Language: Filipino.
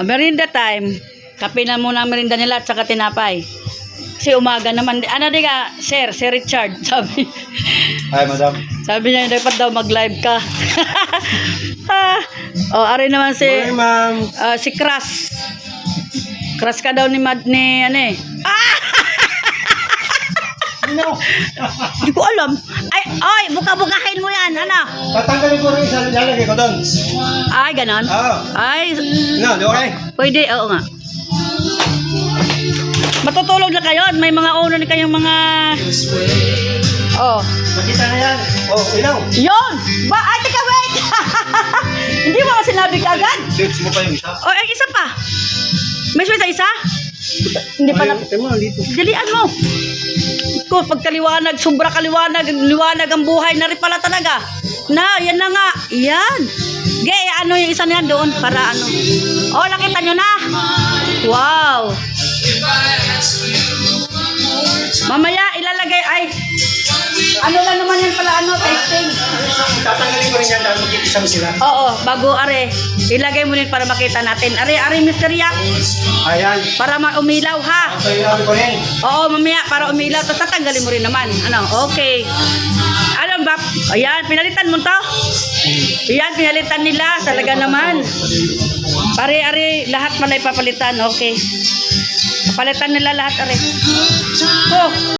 Merinda time. Kape na muna ang merinda nila at saka tinapay. Kasi umaga naman. Ano di ka, Sir Richard, sabi. Hi, madam. Sabi niya, dapat daw mag-live ka. Ari naman si, Morning, ma'am. si Crush. Crush ka daw ni ano eh. Hindi ko alam. Ay, buka-bukahin mo yan, ano? Tatanggalin ko rin isa, lalagay ko doon. Ay, ganon? Oo. Ay, No, di okay? pwede, oo nga. Matutulog na kayo. May mga uno na kayong mga... Makita na yan. Ilaw. Yun! Ay, teka, wait! Hindi mo sinabi ka agad? Switch mo pa yung isa. Ay, isa pa. May switch sa isa? Hindi pa na... Dito. Dalian mo. Ko, pagkaliwanag, sobra kaliwanag, liwanag ang buhay na rin pala talaga. Yan na nga. Yan. Ano yung isa na yan doon para ano. Nakita nyo na. Wow. Mamaya ilalagay ano lang naman yan pala, testing. Tatanggalin ko rin yan dahil magkikisam sila. Oo, bago ilagay mo din para makita natin. Mr. Yak. Ayan. Para umilaw ha. Tatanggalin ko rin. Oo, mamaya para umilaw. Tapos tatanggalin mo rin naman. Okay. Ba? Ayan, pinalitan mo to? Ayan, pinalitan nila. Talaga naman. Lahat pala ipapalitan. Okay. Papalitan nila lahat,